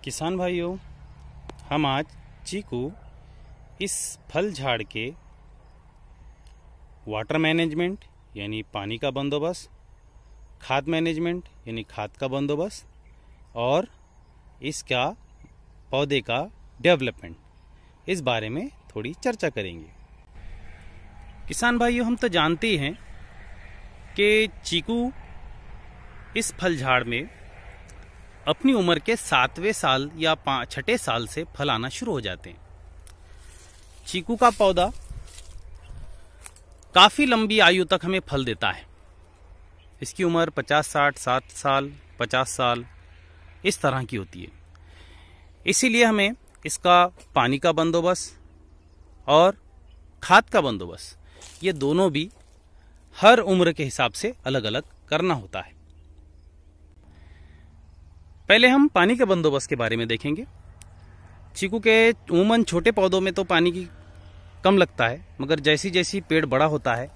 किसान भाइयों, हम आज चीकू इस फल झाड़ के वाटर मैनेजमेंट यानी पानी का बंदोबस्त, खाद मैनेजमेंट यानी खाद का बंदोबस्त और इसका पौधे का डेवलपमेंट, इस बारे में थोड़ी चर्चा करेंगे। किसान भाइयों, हम तो जानते ही हैं कि चीकू इस फल झाड़ में अपनी उम्र के 7वें साल या 6ठे साल से फल आना शुरू हो जाते हैं। चीकू का पौधा काफी लंबी आयु तक हमें फल देता है। इसकी उम्र 50, 60, 7 साल, 50 साल इस तरह की होती है। इसीलिए हमें इसका पानी का बंदोबस्त और खाद का बंदोबस्त, ये दोनों भी हर उम्र के हिसाब से अलग अलग करना होता है। पहले हम पानी के बंदोबस्त के बारे में देखेंगे। चीकू के उमूमन छोटे पौधों में तो पानी की कम लगता है, मगर जैसी जैसी पेड़ बड़ा होता है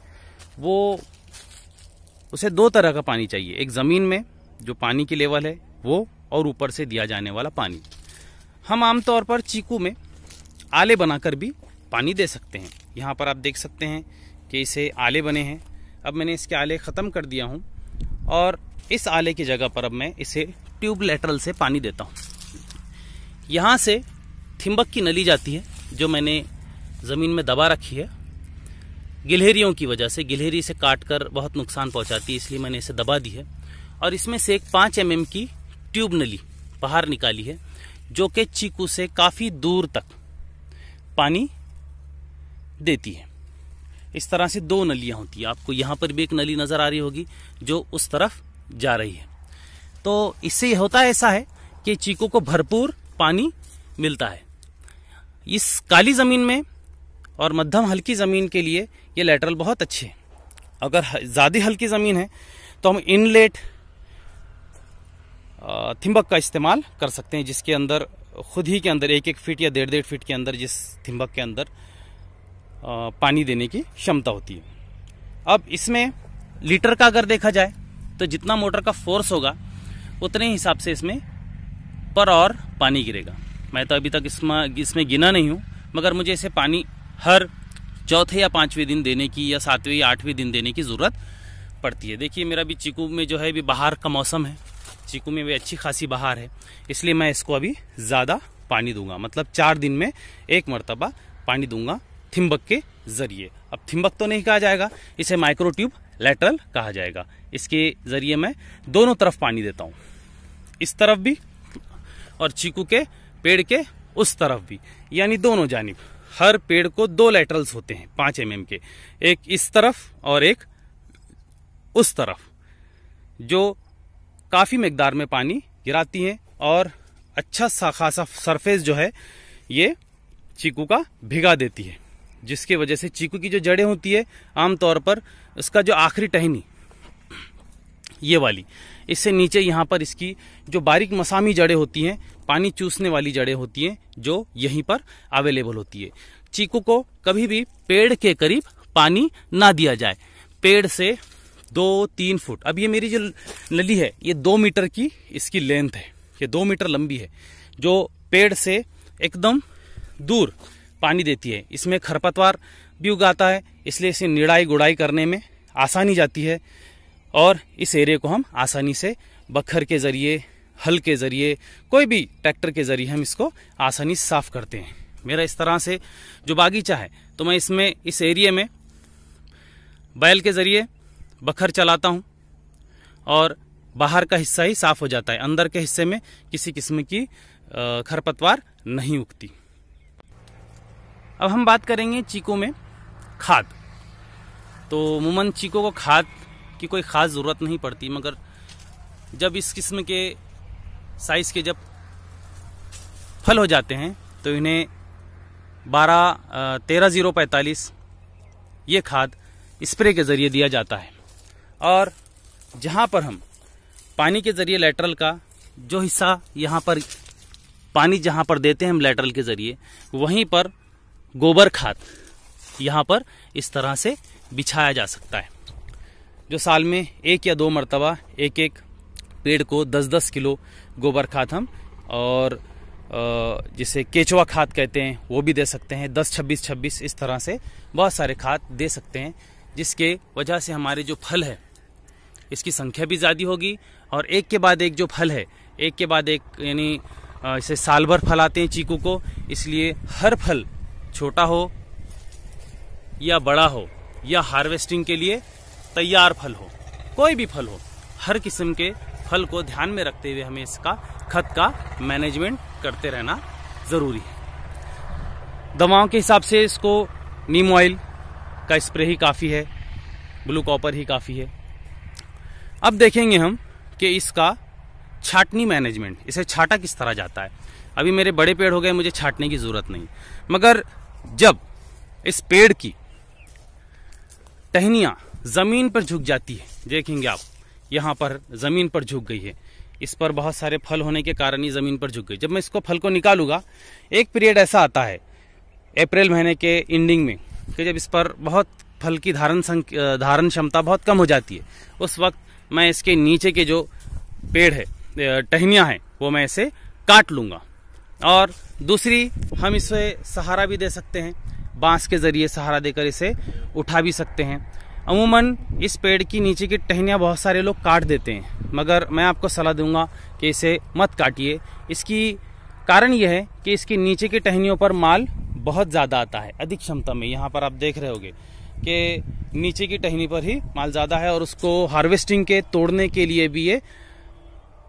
वो उसे दो तरह का पानी चाहिए। एक ज़मीन में जो पानी की लेवल है वो, और ऊपर से दिया जाने वाला पानी। हम आमतौर पर चीकू में आले बनाकर भी पानी दे सकते हैं। यहाँ पर आप देख सकते हैं कि इसे आले बने हैं। अब मैंने इसके आले ख़त्म कर दिया हूँ और इस आले की जगह पर अब मैं इसे ट्यूब लेटरल से पानी देता हूँ। यहाँ से थिम्बक की नली जाती है जो मैंने ज़मीन में दबा रखी है। गिलहरियों की वजह से, गिलहरी से काटकर बहुत नुकसान पहुँचाती है, इसलिए मैंने इसे दबा दी है। और इसमें से एक 5 mm की ट्यूब नली बाहर निकाली है जो कि चीकू से काफ़ी दूर तक पानी देती है। इस तरह से 2 नलियाँ होती है। आपको यहाँ पर भी एक नली नज़र आ रही होगी जो उस तरफ जा रही है। तो इससे होता ऐसा है कि चीकू को भरपूर पानी मिलता है। इस काली ज़मीन में और मध्यम हल्की ज़मीन के लिए ये लेटरल बहुत अच्छे हैं। अगर ज़्यादा हल्की ज़मीन है तो हम इनलेट थिम्बक का इस्तेमाल कर सकते हैं, जिसके अंदर खुद ही के अंदर 1-1 फीट या 1.5-1.5 फीट के अंदर जिस थिम्बक के अंदर पानी देने की क्षमता होती है। अब इसमें लीटर का अगर देखा जाए तो जितना मोटर का फोर्स होगा उतने हिसाब से इसमें पर आवर पानी गिरेगा। मैं तो अभी तक इसमें गिना नहीं हूँ, मगर मुझे इसे पानी हर चौथे या 5वें दिन देने की या 7वें या 8वें दिन देने की ज़रूरत पड़ती है। देखिए, मेरा भी चीकू में जो है अभी बाहर का मौसम है, चीकू में भी अच्छी खासी बहार है, इसलिए मैं इसको अभी ज़्यादा पानी दूंगा। मतलब 4 दिन में 1 मरतबा पानी दूंगा थिम्बक के ज़रिए। अब थिम्बक तो नहीं कहा जाएगा, इसे माइक्रो ट्यूब लेटरल कहा जाएगा। इसके ज़रिए मैं दोनों तरफ पानी देता हूँ, इस तरफ भी और चीकू के पेड़ के उस तरफ भी, यानी दोनों जानिब। हर पेड़ को 2 लेटरल्स होते हैं 5 mm के, एक इस तरफ और एक उस तरफ, जो काफ़ी मिकदार में पानी गिराती हैं और अच्छा सा खासा सरफेस जो है ये चीकू का भिगा देती है, जिसकी वजह से चीकू की जो जड़ें होती है आमतौर पर इसका जो आखिरी टहनी ये वाली, इससे नीचे यहाँ पर इसकी जो बारीक मसामी जड़ें होती हैं, पानी चूसने वाली जड़ें होती हैं, जो यहीं पर अवेलेबल होती है। चीकू को कभी भी पेड़ के करीब पानी ना दिया जाए। पेड़ से 2-3 फुट, अब ये मेरी जो नली है ये 2 मीटर की इसकी लेंथ है, ये 2 मीटर लंबी है, जो पेड़ से एकदम दूर पानी देती है। इसमें खरपतवार भी उगाता है, इसलिए इसे निड़ाई गुड़ाई करने में आसानी जाती है और इस एरिया को हम आसानी से बखर के ज़रिए, हल के ज़रिए, कोई भी ट्रैक्टर के ज़रिए हम इसको आसानी से साफ़ करते हैं। मेरा इस तरह से जो बागीचा है तो मैं इसमें इस एरिया में बैल के ज़रिए बखर चलाता हूँ और बाहर का हिस्सा ही साफ़ हो जाता है, अंदर के हिस्से में किसी किस्म की खरपतवार नहीं उगती। अब हम बात करेंगे चीकू में खाद। तो अमूमन चीकू को खाद की कोई ख़ास ज़रूरत नहीं पड़ती, मगर जब इस किस्म के साइज़ के जब फल हो जाते हैं तो इन्हें 13-045 ये खाद स्प्रे के ज़रिए दिया जाता है। और जहाँ पर हम पानी के ज़रिए लेटरल का जो हिस्सा, यहाँ पर पानी जहाँ पर देते हैं हम लेटरल के ज़रिए, वहीं पर गोबर खाद यहाँ पर इस तरह से बिछाया जा सकता है, जो साल में 1 या 2 मरतबा एक पेड़ को 10-10 किलो गोबर खाद हम और जिसे केचुआ खाद कहते हैं वो भी दे सकते हैं। 10-26-26 इस तरह से बहुत सारे खाद दे सकते हैं, जिसके वजह से हमारे जो फल है इसकी संख्या भी ज़्यादा होगी और एक के बाद एक जो फल है एक के बाद एक, यानी इसे साल भर फल आते हैं चीकू को, इसलिए हर फल छोटा हो या बड़ा हो या हार्वेस्टिंग के लिए तैयार फल हो, कोई भी फल हो, हर किस्म के फल को ध्यान में रखते हुए हमें इसका खत का मैनेजमेंट करते रहना ज़रूरी है। दवाओं के हिसाब से इसको नीम ऑयल का स्प्रे ही काफ़ी है, ब्लू कॉपर ही काफ़ी है। अब देखेंगे हम कि इसका छाटनी मैनेजमेंट, इसे छाटा किस तरह जाता है। अभी मेरे बड़े पेड़ हो गए, मुझे छाटने की ज़रूरत नहीं, मगर जब इस पेड़ की टहनियाँ ज़मीन पर झुक जाती है, देखेंगे आप यहाँ पर ज़मीन पर झुक गई है, इस पर बहुत सारे फल होने के कारण ही ज़मीन पर झुक गई। जब मैं इसको फल को निकालूंगा, एक पीरियड ऐसा आता है अप्रैल महीने के एंडिंग में कि जब इस पर बहुत फल की धारण क्षमता बहुत कम हो जाती है, उस वक्त मैं इसके नीचे के जो पेड़ है, टहनियाँ हैं, वो मैं इसे काट लूँगा। और दूसरी, हम इसे सहारा भी दे सकते हैं, बांस के ज़रिए सहारा देकर इसे उठा भी सकते हैं। अमूमन इस पेड़ की नीचे की टहनियाँ बहुत सारे लोग काट देते हैं, मगर मैं आपको सलाह दूंगा कि इसे मत काटिए। इसकी कारण यह है कि इसकी नीचे की टहनियों पर माल बहुत ज़्यादा आता है, अधिक क्षमता में। यहाँ पर आप देख रहे होंगे कि नीचे की टहनी पर ही माल ज़्यादा है और उसको हार्वेस्टिंग के तोड़ने के लिए भी ये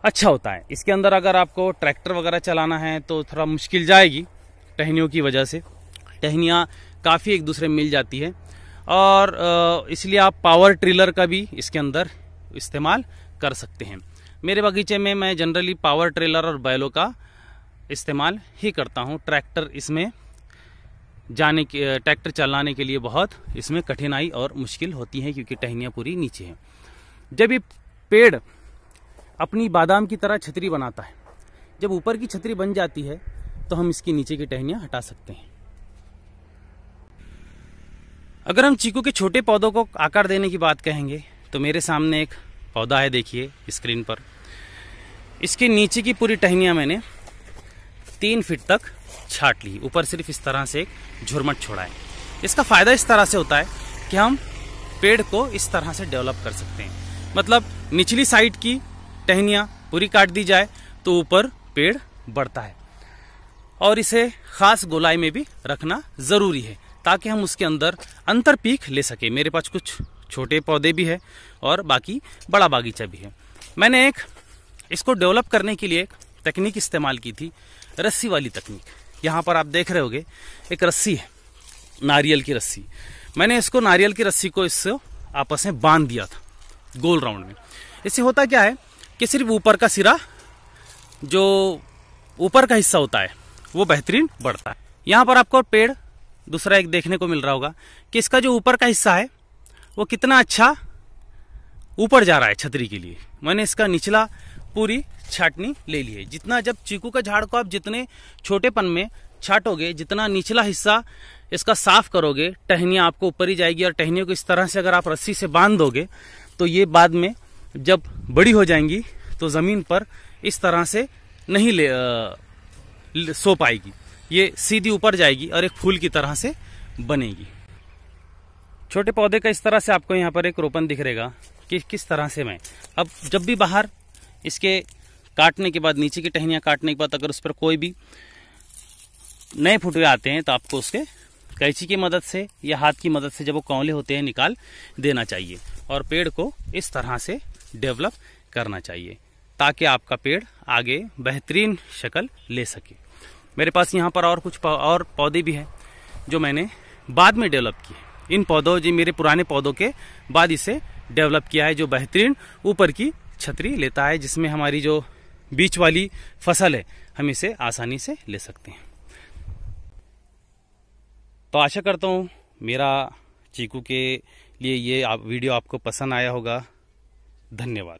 अच्छा होता है। इसके अंदर अगर आपको ट्रैक्टर वगैरह चलाना है तो थोड़ा मुश्किल जाएगी टहनियों की वजह से, टहनियाँ काफ़ी एक दूसरे में मिल जाती है, और इसलिए आप पावर ट्रिलर का भी इसके अंदर इस्तेमाल कर सकते हैं। मेरे बगीचे में मैं जनरली पावर ट्रेलर और बैलों का इस्तेमाल ही करता हूँ। ट्रैक्टर इसमें ट्रैक्टर चलाने के लिए बहुत इसमें कठिनाई और मुश्किल होती है, क्योंकि टहनियाँ पूरी नीचे हैं। जब ये पेड़ अपनी बादाम की तरह छतरी बनाता है, जब ऊपर की छतरी बन जाती है तो हम इसकी नीचे की टहनियाँ हटा सकते हैं। अगर हम चीकू के छोटे पौधों को आकार देने की बात कहेंगे तो मेरे सामने एक पौधा है, देखिए स्क्रीन पर। इसके नीचे की पूरी टहनियाँ मैंने 3 फीट तक छाट ली, ऊपर सिर्फ इस तरह से एक झुरमट छोड़ा है। इसका फायदा इस तरह से होता है कि हम पेड़ को इस तरह से डेवलप कर सकते हैं, मतलब निचली साइड की टहनियाँ पूरी काट दी जाए तो ऊपर पेड़ बढ़ता है। और इसे खास गोलाई में भी रखना जरूरी है ताकि हम उसके अंदर अंतर पीक ले सके। मेरे पास कुछ छोटे पौधे भी है और बाकी बड़ा बागीचा भी है। मैंने इसको डेवलप करने के लिए एक तकनीक इस्तेमाल की थी, रस्सी वाली तकनीक। यहाँ पर आप देख रहे होंगे एक रस्सी है, नारियल की रस्सी। मैंने इसको नारियल की रस्सी को इससे आपस में बांध दिया था गोल राउंड में। इससे होता क्या है कि सिर्फ ऊपर का सिरा, जो ऊपर का हिस्सा होता है, वो बेहतरीन बढ़ता है। यहाँ पर आपको पेड़ दूसरा एक देखने को मिल रहा होगा कि इसका जो ऊपर का हिस्सा है वो कितना अच्छा ऊपर जा रहा है छतरी के लिए। मैंने इसका निचला पूरी छाटनी ले ली है। जितना, जब चीकू का झाड़ को आप जितने छोटेपन में छाटोगे, जितना निचला हिस्सा इसका साफ करोगे, टहनियाँ आपको ऊपर ही जाएगी। और टहनियों को इस तरह से अगर आप रस्सी से बांध दोगे तो ये बाद में जब बड़ी हो जाएंगी तो ज़मीन पर इस तरह से नहीं सो पाएगी, ये सीधी ऊपर जाएगी और एक फूल की तरह से बनेगी। छोटे पौधे का इस तरह से आपको यहाँ पर एक रोपन दिख रहेगा कि किस तरह से मैं अब जब भी बाहर इसके काटने के बाद, नीचे की टहनियाँ काटने के बाद अगर उस पर कोई भी नए फुटवे आते हैं तो आपको उसके कैंची की मदद से या हाथ की मदद से, जब वो कौले होते हैं, निकाल देना चाहिए और पेड़ को इस तरह से डेवलप करना चाहिए ताकि आपका पेड़ आगे बेहतरीन शक्ल ले सके। मेरे पास यहाँ पर और कुछ और पौधे भी हैं जो मैंने बाद में डेवलप किए। इन पौधों, जो मेरे पुराने पौधों के बाद इसे डेवलप किया है, जो बेहतरीन ऊपर की छतरी लेता है, जिसमें हमारी जो बीच वाली फसल है हम इसे आसानी से ले सकते हैं। तो आशा करता हूँ मेरा चीकू के लिए ये वीडियो आपको पसंद आया होगा। धन्यवाद।